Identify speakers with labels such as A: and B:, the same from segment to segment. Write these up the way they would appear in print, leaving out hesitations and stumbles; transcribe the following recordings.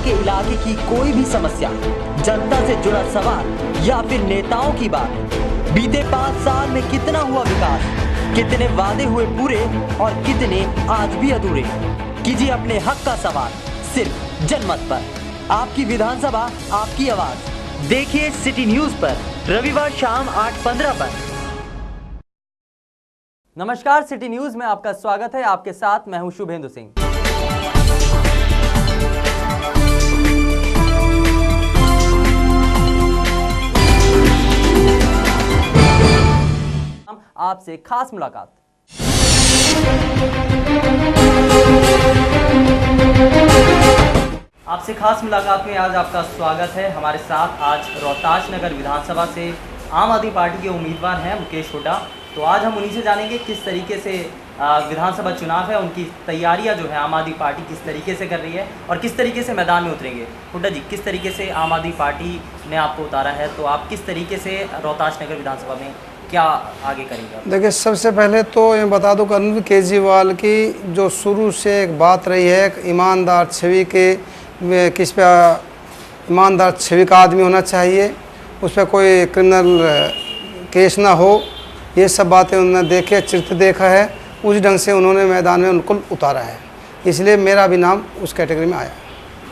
A: आपके इलाके की कोई भी समस्या, जनता से जुड़ा सवाल या फिर नेताओं की बात, बीते 5 साल में कितना हुआ विकास, कितने वादे हुए पूरे और कितने आज भी अधूरे, कीजिए अपने हक का सवाल सिर्फ जनमत पर। आपकी विधानसभा, आपकी आवाज। देखिए सिटी न्यूज पर रविवार शाम 8:15 पर।
B: नमस्कार, सिटी न्यूज में आपका स्वागत है। आपके साथ मैं हूं शुभेंदु सिंह। आपसे खास मुलाकात। आपसे खास मुलाकात में आज आपका स्वागत है। हमारे साथ आज रोहतास नगर विधानसभा से आम आदमी पार्टी के उम्मीदवार हैं मुकेश हुड्डा। तो आज हम उन्हीं से जानेंगे किस तरीके से विधानसभा चुनाव है, उनकी तैयारियां जो है आम आदमी पार्टी किस तरीके से कर रही है और किस तरीके से मैदान में उतरेंगे। हुड्डा जी, किस तरीके से आम आदमी पार्टी ने आपको उतारा है, तो आप किस तरीके से रोहतास नगर विधानसभा में क्या आगे करेंगे? देखिए,
C: सबसे पहले तो ये बता दूं कि अरविंद केजरीवाल की जो शुरू से एक बात रही है, ईमानदार छवि के, किस पे ईमानदार छवि का आदमी होना चाहिए, उस पर कोई क्रिमिनल केस ना हो, ये सब बातें उन्होंने देखे, चरित्र देखा है, उस ढंग से उन्होंने मैदान में उनको उतारा है। इसलिए मेरा भी नाम उस कैटेगरी में आया।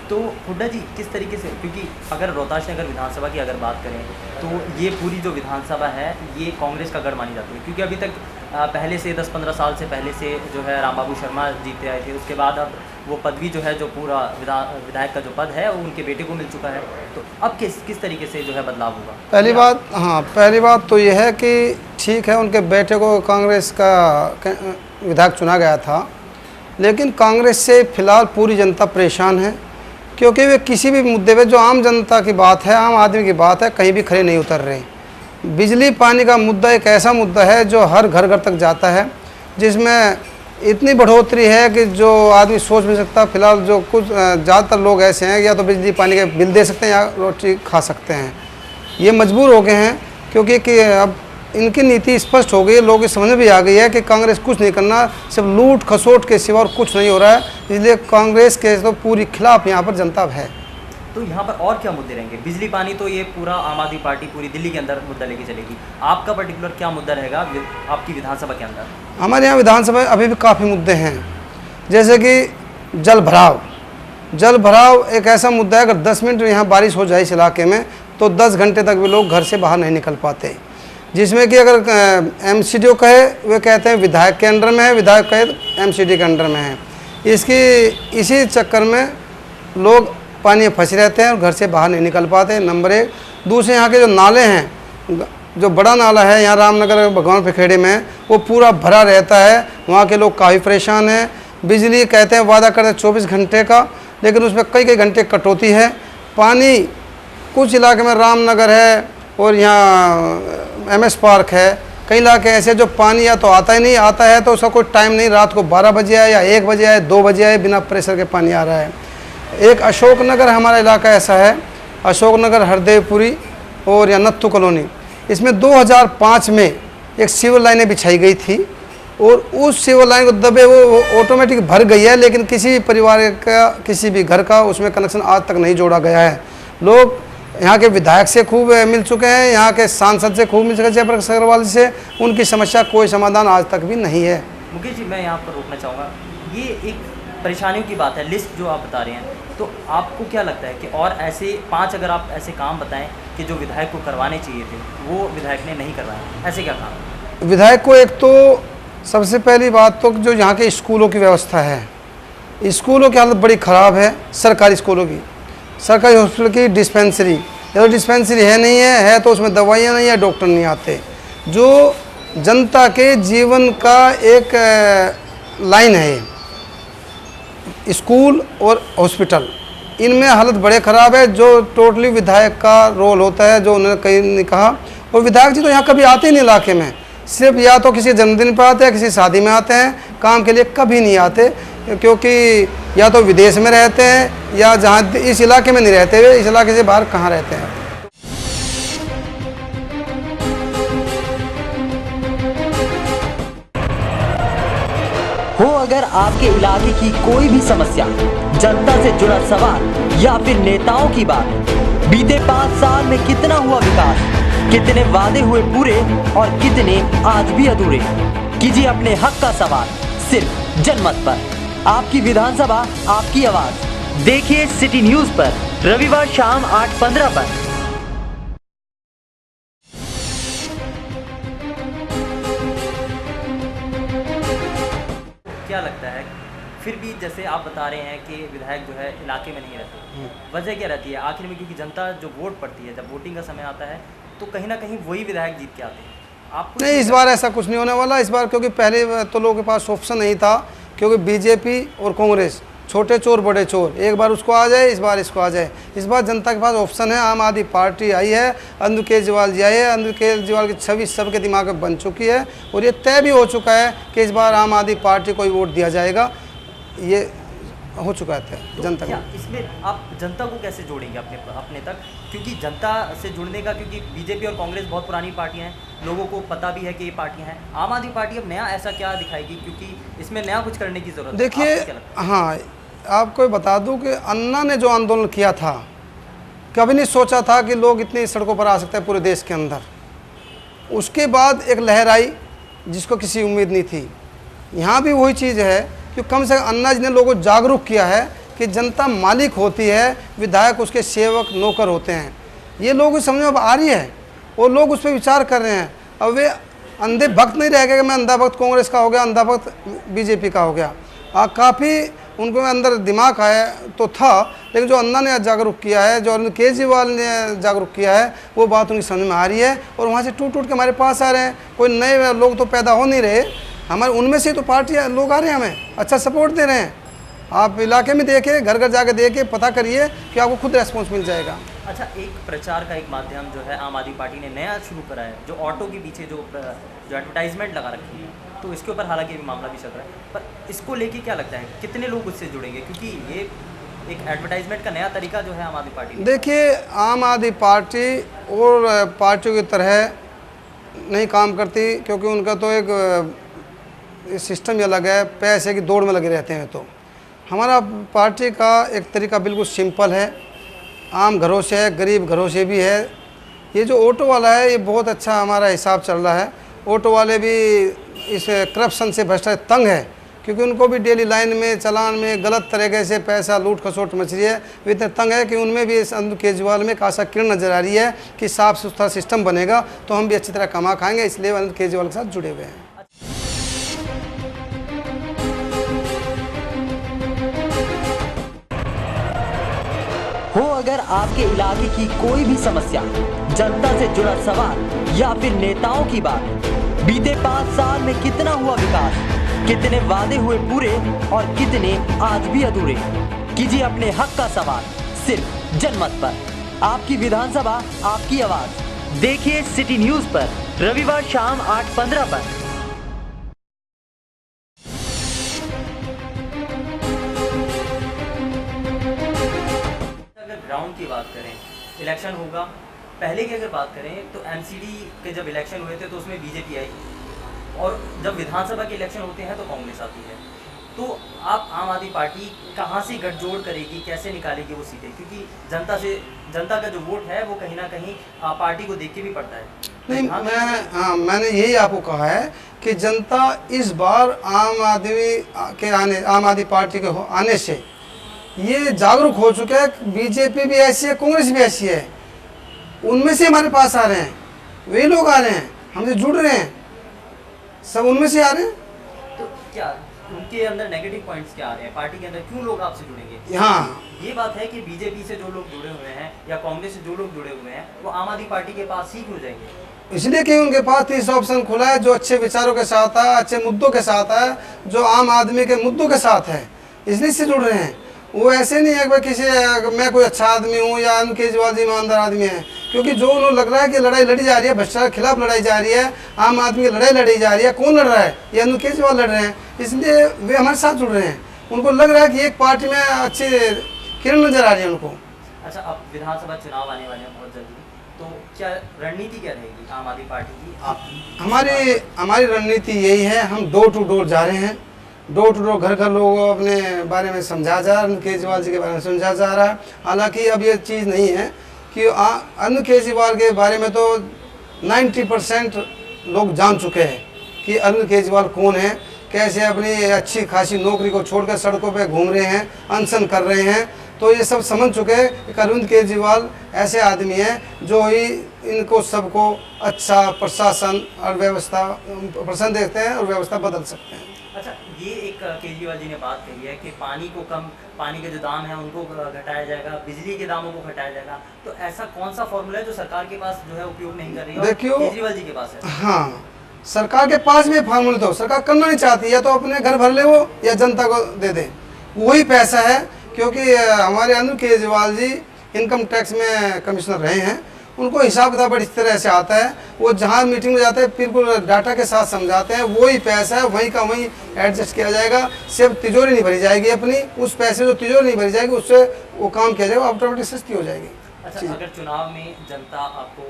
B: तो हुड्डा जी, किस तरीके से, क्योंकि अगर रोहतास नगर विधानसभा की अगर बात करें तो ये पूरी जो विधानसभा है ये कांग्रेस का गढ़ मानी जाती है, क्योंकि अभी तक पहले से 10-15 साल से पहले से जो है रामबाबू शर्मा जीते आए थे, उसके बाद अब वो पदवी जो है, जो पूरा विधायक का जो पद है वो उनके बेटे को मिल चुका है। तो अब किस तरीके से जो है बदलाव होगा?
C: पहली बात तो यह है कि ठीक है, उनके बेटे को कांग्रेस का विधायक चुना गया था, लेकिन कांग्रेस से फिलहाल पूरी जनता परेशान है, क्योंकि वे किसी भी मुद्दे पे, जो आम जनता की बात है, आम आदमी की बात है, कहीं भी खड़े नहीं उतर रहे। बिजली पानी का मुद्दा एक ऐसा मुद्दा है जो हर घर घर तक जाता है, जिसमें इतनी बढ़ोतरी है कि जो आदमी सोच नहीं सकता। फिलहाल जो कुछ ज़्यादातर लोग ऐसे हैं, या तो बिजली पानी के बिल दे सकते हैं या रोटी खा सकते हैं, ये मजबूर हो गए हैं, क्योंकि कि अब इनकी नीति स्पष्ट हो गई है, लोगों की समझ में भी आ गई है कि कांग्रेस कुछ नहीं करना, सिर्फ लूट खसोट के सिवा और कुछ नहीं हो रहा है। इसलिए कांग्रेस के तो पूरी खिलाफ यहाँ पर जनता है।
B: तो यहाँ पर और क्या मुद्दे रहेंगे? बिजली पानी तो ये पूरा आम आदमी पार्टी पूरी दिल्ली के अंदर मुद्दा लेके चलेगी। आपका पर्टिकुलर क्या मुद्दा रहेगा आपकी विधानसभा के अंदर?
C: हमारे यहाँ विधानसभा अभी भी काफ़ी मुद्दे हैं, जैसे कि जल भराव एक ऐसा मुद्दा है, अगर 10 मिनट यहाँ बारिश हो जाए इस इलाके में तो 10 घंटे तक भी लोग घर से बाहर नहीं निकल पाते, जिसमें कि अगर एमसीडी कहे, वे कहते हैं विधायक के अंडर में है, विधायक कहे एमसीडी के अंडर में है। इसी चक्कर में लोग पानी में फंसे रहते हैं और घर से बाहर नहीं निकल पाते, नंबर 1। दूसरे, यहाँ के जो नाले हैं, जो बड़ा नाला है यहाँ रामनगर भगवान पेखेड़े में, वो पूरा भरा रहता है, वहाँ के लोग काफ़ी परेशान हैं। बिजली कहते हैं, वादा करते हैं 24 घंटे का, लेकिन उसमें कई घंटे कटौती है। पानी कुछ इलाके में रामनगर है और यहाँ MS पार्क है, कई इलाके ऐसे जो पानी या तो आता ही नहीं, आता है तो उसका कोई टाइम नहीं, रात को 12 बजे आए या 1 बजे आए, 2 बजे आए, बिना प्रेशर के पानी आ रहा है। एक अशोकनगर हमारा इलाका ऐसा है, अशोकनगर, हरदेवपुरी और या नत्थू कॉलोनी, इसमें 2005 में एक सीवर लाइनें बिछाई गई थी और उस सीवर लाइन को दबे वो ऑटोमेटिक भर गई है, लेकिन किसी भी परिवार का, किसी भी घर का उसमें कनेक्शन आज तक नहीं जोड़ा गया है। लोग यहाँ के विधायक से खूब मिल चुके हैं, यहाँ के सांसद से खूब मिल चुके हैं, जयप्रकाश अग्रवाल से, उनकी समस्या कोई समाधान आज तक भी नहीं है।
B: मुकेश जी, मैं यहाँ पर रोकना चाहूँगा, ये एक परेशानियों की बात है, लिस्ट जो आप बता रहे हैं, तो आपको क्या लगता है कि और ऐसे 5 अगर आप ऐसे काम बताएं कि जो विधायक को करवाने चाहिए थे वो विधायक ने नहीं करवाए, ऐसे क्या काम?
C: विधायक को एक तो सबसे पहली बात तो जो यहाँ के स्कूलों की व्यवस्था है, स्कूलों की हालत बड़ी ख़राब है। सरकारी स्कूलों की, सरकारी हॉस्पिटल की डिस्पेंसरी, या डिस्पेंसरी नहीं है तो उसमें दवाइयाँ नहीं है, डॉक्टर नहीं आते। जो जनता के जीवन का एक लाइन है, स्कूल और हॉस्पिटल, इनमें हालत बड़े ख़राब है, जो टोटली विधायक का रोल होता है, जो उन्होंने कहीं नहीं कहा। और विधायक जी तो यहाँ कभी आते ही नहीं इलाके में, सिर्फ या तो किसी जन्मदिन पर आते हैं, किसी शादी में आते हैं, काम के लिए कभी नहीं आते, क्योंकि या तो विदेश में रहते हैं या जहाँ इस इलाके में नहीं रहते हुए, इस इलाके से बाहर कहाँ रहते हैं।
A: हो अगर आपके इलाके की कोई भी समस्या, जनता से जुड़ा सवाल या फिर नेताओं की बात? बीते 5 साल में कितना हुआ विकास, कितने वादे हुए पूरे और कितने आज भी अधूरे? कीजिए अपने हक का सवाल सिर्फ जनमत पर। आपकी विधानसभा, आपकी आवाज। देखिए सिटी न्यूज पर रविवार शाम 8:15 पर।
B: क्या लगता है, फिर भी जैसे आप बता रहे हैं कि विधायक जो है इलाके में नहीं रहते, वजह क्या रहती है आखिर में? क्योंकि जनता जो वोट पड़ती है, जब वोटिंग का समय आता है तो कहीं ना कहीं वही विधायक जीत के आते हैं। आपको
C: नहीं, इस बार ऐसा कुछ नहीं होने वाला। इस बार क्योंकि पहले तो लोगों के पास ऑप्शन नहीं था, क्योंकि बीजेपी और कांग्रेस छोटे चोर बड़े चोर, एक बार उसको आ जाए, इस बार इसको आ जाए। इस बार जनता के पास ऑप्शन है। आम आदमी पार्टी आई है, अरविंद केजरीवाल जी आए हैं। अरविंद केजरीवाल की छवि सबके दिमाग में बन चुकी है और ये तय भी हो चुका है कि इस बार आम आदमी पार्टी को ही वोट दिया जाएगा। ये हो चुका है जनता
B: क्या
C: को।
B: इसमें आप जनता को कैसे जोड़ेंगे अपने तक? क्योंकि जनता से जुड़ने का, क्योंकि बीजेपी और कांग्रेस बहुत पुरानी पार्टियां हैं, लोगों को पता भी है कि ये पार्टियां हैं। आम आदमी पार्टी अब नया ऐसा क्या दिखाएगी, क्योंकि इसमें नया कुछ करने की जरूरत है?
C: देखिए, हाँ, आपको बता दूं कि अन्ना ने जो आंदोलन किया था, कभी नहीं सोचा था कि लोग इतनी सड़कों पर आ सकते हैं पूरे देश के अंदर। उसके बाद एक लहर आई जिसको किसी उम्मीद नहीं थी। यहाँ भी वही चीज़ है कि कम से कम अन्ना जी ने लोगों को जागरूक किया है कि जनता मालिक होती है, विधायक उसके सेवक नौकर होते हैं। ये लोग समझ में अब आ रही है और लोग उस पर विचार कर रहे हैं। अब वे अंधे भक्त नहीं रह गए कि मैं अंधा भक्त कांग्रेस का हो गया, अंधा भक्त बीजेपी का हो गया। काफ़ी उनको अंदर दिमाग आया तो था, लेकिन जो अन्ना ने जागरूक किया है, जो अरविंद केजरीवाल ने जागरूक किया है, वो बात उनकी समझ में आ रही है और वहाँ से टूट टूट के हमारे पास आ रहे हैं। कोई नए लोग तो पैदा हो नहीं रहे, हमारे उनमें से तो पार्टी लोग आ रहे हैं, हमें अच्छा सपोर्ट दे रहे हैं। आप इलाके में देखिए, घर घर जाके देखिए, पता करिए कि आपको खुद रेस्पॉन्स मिल जाएगा।
B: अच्छा, एक प्रचार का एक माध्यम जो है आम आदमी पार्टी ने नया शुरू करा है, जो ऑटो के पीछे जो एडवर्टाइजमेंट लगा रखी है, तो इसके ऊपर हालांकि भी मामला भी चल रहा है, पर इसको लेके क्या लगता है कितने लोग उससे जुड़ेंगे? क्योंकि ये एक एडवर्टाइजमेंट का नया तरीका जो है आम आदमी पार्टी।
C: देखिए, आम आदमी पार्टी और पार्टियों की तरह नहीं काम करती, क्योंकि उनका तो एक सिस्टम ही अलग है, पैसे की दौड़ में लगे रहते हैं। तो हमारा पार्टी का एक तरीका बिल्कुल सिंपल है, आम घरों से है, गरीब घरों से भी है। ये जो ऑटो वाला है, ये बहुत अच्छा हमारा हिसाब चल रहा है। ऑटो वाले भी इस करप्शन से भ्रष्टाचार तंग है, क्योंकि उनको भी डेली लाइन में चालान में गलत तरीके से पैसा लूट खसोट मच रही है। वे इतने तंग है कि उनमें भी अरविंद केजरीवाल में एक आशा किरण नजर आ रही है कि साफ सुथरा सिस्टम बनेगा तो हम भी अच्छी तरह कमा खाएंगे, इसलिए अरविंद केजरीवाल के साथ जुड़े हुए हैं।
A: हो अगर आपके इलाके की कोई भी समस्या, जनता से जुड़ा सवाल या फिर नेताओं की बात, बीते 5 साल में कितना हुआ विकास, कितने वादे हुए पूरे और कितने आज भी अधूरे? कीजिए अपने हक का सवाल सिर्फ जनमत पर। आपकी विधानसभा, आपकी आवाज। देखिए सिटी न्यूज पर रविवार शाम 8:15 पर।
B: ग्राउंड की बात करें, इलेक्शन होगा, पहले की अगर बात करें तो एमसीडी के जब इलेक्शन हुए थे तो उसमें बीजेपी आई, और जब विधानसभा के इलेक्शन होते हैं तो कांग्रेस आती है। तो आप आम आदमी पार्टी कहां से गठजोड़ करेगी, कैसे निकालेगी वो सीटें? क्योंकि जनता का जो वोट है वो कहीं ना कहीं पार्टी को देख के भी पड़ता है।
C: नहीं, मैंने यही आपको कहा है कि जनता इस बार आम आदमी पार्टी के आने से ये जागरूक हो चुका है। बीजेपी भी ऐसी है, कांग्रेस भी ऐसी है, उनमें से हमारे पास आ रहे हैं, वे लोग आ रहे हैं, हमसे जुड़ रहे हैं, सब उनमें से आ रहे हैं।
B: तो क्या उनके अंदर नेगेटिव पॉइंट्स क्या आ रहे हैं? पार्टी के अंदर क्यों लोग आपसे जुड़ेंगे?
C: हाँ,
B: ये बात है कि बीजेपी से जो लोग जुड़े हुए हैं या कांग्रेस से जो लोग जुड़े हुए हैं वो आम आदमी पार्टी के पास ही क्यों जाएंगे?
C: इसलिए कि उनके पास 30 ऑप्शन खुला है, जो अच्छे विचारों के साथ है, अच्छे मुद्दों के साथ है, जो आम आदमी के मुद्दों के साथ है, इसलिए से जुड़ रहे हैं। वो ऐसे नहीं है कि मैं कोई अच्छा आदमी हूँ या अरविंद केजरीवाल जी ईमानदार आदमी है, क्योंकि जो उन्हें लग रहा है कि लड़ाई लड़ी जा रही है, भ्रष्टाचार के खिलाफ लड़ाई जा रही है, आम आदमी की लड़ाई लड़ी जा रही है, कौन लड़ रहा है? ये अरविंद केजरीवाल लड़ रहे हैं, इसलिए वे हमारे साथ जुड़ रहे हैं। उनको लग रहा है कि एक पार्टी में अच्छी किरण नजर आ रही है उनको।
B: अच्छा, अब विधानसभा चुनाव आने वाले हैं बहुत जल्दी, तो क्या रणनीति क्या रहेगी आम आदमी पार्टी की?
C: हमारी रणनीति यही है, हम डोर टू डोर जा रहे हैं, डोर टू डोर घर घर लोगों को अपने बारे में समझाया जा रहा है, अरविंद केजरीवाल जी के बारे में समझाया जा रहा है। हालांकि अब ये चीज़ नहीं है कि अरविंद केजरीवाल के बारे में तो 90% लोग जान चुके हैं कि अरविंद केजरीवाल कौन है, कैसे अपनी अच्छी खासी नौकरी को छोड़कर सड़कों पे घूम रहे हैं, अनशन कर रहे हैं। तो ये सब समझ चुके हैं कि अरविंद केजरीवाल ऐसे आदमी हैं जो ही इनको सबको अच्छा प्रशासन और व्यवस्था पसंद देते हैं और व्यवस्था बदल सकते हैं।
B: अच्छा, ये एक केजरीवाल जी ने बात कही है कि पानी को कम, पानी के जो दाम है उनको घटाया जाएगा, बिजली के दामों को घटाया जाएगा। तो ऐसा कौन सा फॉर्मूला है जो सरकार के पास जो है उपयोग नहीं कर रही है,
C: देखियो
B: केजरीवाल जी के पास है?
C: हाँ, सरकार के पास भी फार्मूला तो सरकार करना नहीं चाहती, या तो अपने घर भर ले वो या जनता को दे दे, वही पैसा है। क्योंकि हमारे अरविंद केजरीवाल जी इनकम टैक्स में कमिश्नर रहे हैं, उनको हिसाब किताब बड़ी तरह से आता है। वो जहाँ मीटिंग में जाते हैं बिल्कुल डाटा के साथ समझाते हैं, वही पैसा है वहीं का वहीं एडजस्ट किया जाएगा। सिर्फ तिजोरी नहीं भरी जाएगी अपनी, उस पैसे जो तिजोरी नहीं भरी जाएगी उससे वो काम किया जाएगा, ऑटोमेटिक सस्ती हो जाएगी।
B: अच्छा, अगर चुनाव में जनता आपको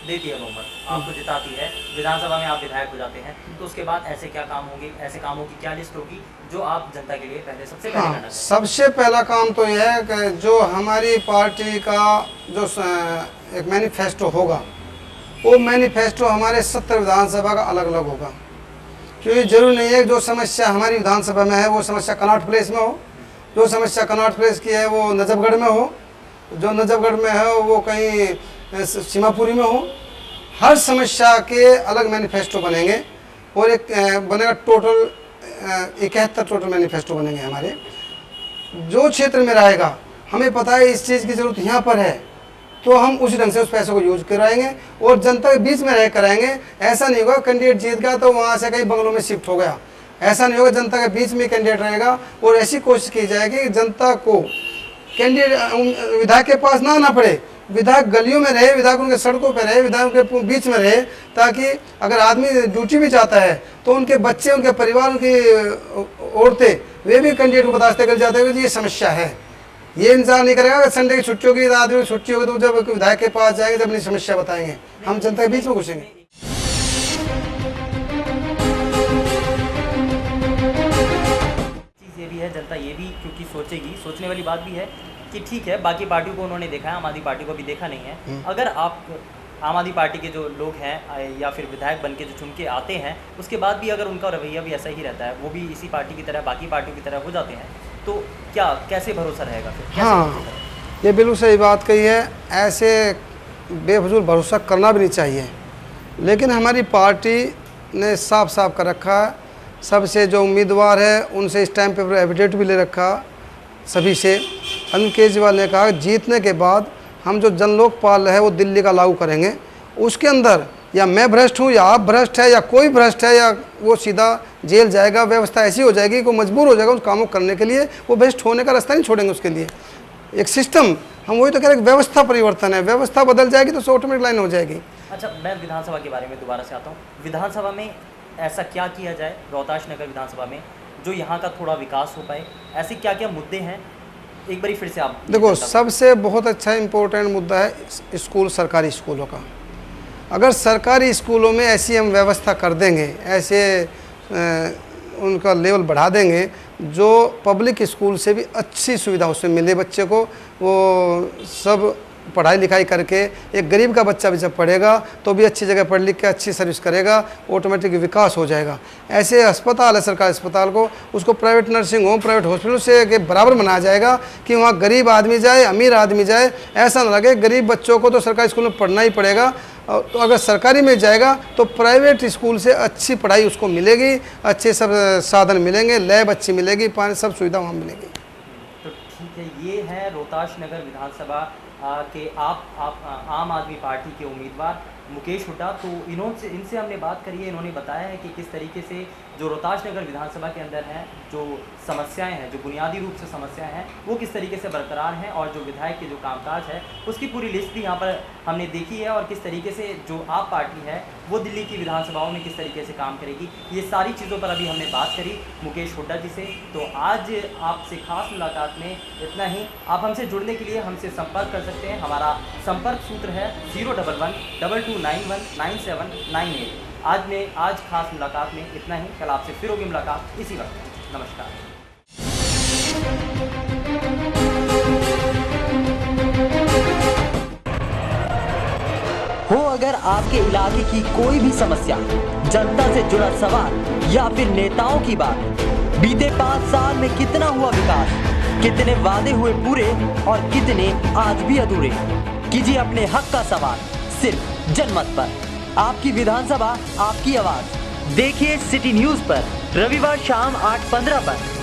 B: देती है बहुमत, आपको जिताती है, विधानसभा में आप विधायक हो जाते हैं, तो उसके बाद ऐसे क्या काम होंगे, ऐसे कामों की क्या लिस्ट होगी जो आप जनता के लिए पहले सबसे पहले करना चाहिए?
C: सबसे पहला काम तो यह है कि जो हमारी पार्टी का जो एक मैनिफेस्टो होगा, वो मैनिफेस्टो हमारे 70 विधानसभा का अलग अलग होगा। क्योंकि जरूरी नहीं है जो समस्या हमारी विधानसभा में है वो समस्या कनॉट प्लेस में हो, जो समस्या कनॉट प्लेस की है वो नजफगढ़ में हो, जो नजफगढ़ में है वो कहीं सीमापुरी में हो। हर समस्या के अलग मैनिफेस्टो बनेंगे और एक बनेगा टोटल 71 टोटल मैनिफेस्टो बनेंगे हमारे। जो क्षेत्र में रहेगा हमें पता है इस चीज़ की ज़रूरत यहाँ पर है, तो हम उसी ढंग से उस पैसों को यूज कराएंगे और जनता के बीच में रह कराएंगे। ऐसा नहीं होगा कैंडिडेट जीत गया तो वहाँ से कहीं बंगलों में शिफ्ट हो गया, ऐसा नहीं होगा। जनता के बीच में कैंडिडेट रहेगा और ऐसी कोशिश की जाएगी कि जनता को कैंडिडेट विधायक के पास ना आना पड़े, विधायक गलियों में रहे, विधायक उनके सड़कों पर रहे, विधायक उनके बीच में रहे, ताकि अगर आदमी ड्यूटी भी जाता है तो उनके बच्चे, उनके परिवार, उनकी औरतें, वे भी कैंडिडेट को बताते कर जाते हैं कि ये समस्या है। ये इंतजार नहीं करेगा कि संडे की छुट्टी होगी, आदमी की छुट्टी होगी तो जब विधायक के पास जाएंगे जब अपनी समस्या बताएंगे, हम जनता के बीच में घुसेंगे।
B: चीज़ ये भी है, जनता ये भी क्योंकि सोचेगी, सोचने वाली बात भी है कि ठीक है बाकी पार्टियों को उन्होंने देखा है, आम आदमी पार्टी को भी देखा नहीं है। अगर आप आम आदमी पार्टी के जो लोग हैं या फिर विधायक बन के जो चुन के आते हैं उसके बाद भी अगर उनका रवैया भी ऐसा ही रहता है, वो भी इसी पार्टी की तरह बाकी पार्टियों की तरह हो जाते हैं, तो क्या कैसे भरोसा रहेगा फिर?
C: हाँ, ये बिल्कुल सही बात कही है। ऐसे बेफजूल भरोसा करना भी नहीं चाहिए, लेकिन हमारी पार्टी ने साफ साफ कर रखा है, सबसे जो उम्मीदवार है उनसे इस टाइम पे एफिडेविट भी ले रखा सभी से। अरविंद केजरीवाल ने कहा जीतने के बाद हम जो जन लोकपाल है वो दिल्ली का लागू करेंगे, उसके अंदर या मैं भ्रष्ट हूँ या आप भ्रष्ट है या कोई भ्रष्ट है या वो सीधा जेल जाएगा। व्यवस्था ऐसी हो जाएगी कि वो मजबूर हो जाएगा उस कामों करने के लिए, वो भ्रष्ट होने का रास्ता नहीं छोड़ेंगे उसके लिए। एक सिस्टम, हम वही तो कह रहे हैं, व्यवस्था परिवर्तन है, व्यवस्था बदल जाएगी तो ऑटोमेटिक लाइन हो जाएगी।
B: अच्छा, मैं विधानसभा के बारे में दोबारा से आता हूँ। विधानसभा में ऐसा क्या किया जाए रोहताश नगर विधानसभा में जो यहाँ का थोड़ा विकास हो पाए? ऐसे क्या क्या मुद्दे हैं, एक बारी फिर से आप
C: देखो। सबसे बहुत अच्छा इम्पोर्टेंट मुद्दा है स्कूल, सरकारी स्कूलों का। अगर सरकारी स्कूलों में ऐसी हम व्यवस्था कर देंगे, ऐसे उनका लेवल बढ़ा देंगे जो पब्लिक स्कूल से भी अच्छी सुविधा उसमें मिले बच्चे को, वो सब पढ़ाई लिखाई करके एक गरीब का बच्चा भी जब पढ़ेगा तो भी अच्छी जगह पढ़ लिख के अच्छी सर्विस करेगा, ऑटोमेटिक विकास हो जाएगा। ऐसे अस्पताल है, सरकारी अस्पताल को, उसको private nursing home, private hospital से के बराबर बनाया जाएगा कि वहाँ गरीब आदमी जाए, अमीर आदमी जाए, ऐसा ना लगे। गरीब बच्चों को तो सरकारी स्कूल में पढ़ना ही पड़ेगा, तो अगर सरकारी में जाएगा तो प्राइवेट स्कूल से अच्छी पढ़ाई उसको मिलेगी, अच्छे सब साधन मिलेंगे, लैब अच्छी मिलेगी, पानी सब सुविधा वहाँ मिलेगी।
B: तो ठीक है, ये है रोहताश नगर विधानसभा के आप आम आदमी पार्टी के उम्मीदवार मुकेश हुड्डा। तो इनसे हमने बात करी है, इन्होंने बताया है कि किस तरीके से जो रोहताश नगर विधानसभा के अंदर हैं जो समस्याएं हैं, जो बुनियादी रूप से समस्याएं हैं, वो किस तरीके से बरकरार हैं, और जो विधायक के जो कामकाज है उसकी पूरी लिस्ट भी यहाँ पर हमने देखी है, और किस तरीके से जो आप पार्टी है वो दिल्ली की विधानसभाओं में किस तरीके से काम करेगी, ये सारी चीज़ों पर अभी हमने बात करी मुकेश हुड्डा जी से। तो आज आपसे खास मुलाकात में इतना ही। आप हमसे जुड़ने के लिए हमसे संपर्क कर सकते हैं। हमारा संपर्क सूत्र है 011-2291-9798। आज खास मुलाकात में इतना ही। कल आपसे फिर होगी मुलाकात इसी वक्त। नमस्कार।
A: हो अगर आपके इलाके की कोई भी समस्या, जनता से जुड़ा सवाल या फिर नेताओं की बात, बीते 5 साल में कितना हुआ विकास, कितने वादे हुए पूरे और कितने आज भी अधूरे, कीजिए अपने हक का सवाल सिर्फ जनमत पर। आपकी विधानसभा, आपकी आवाज। देखिए सिटी न्यूज पर रविवार शाम 8:15 पर।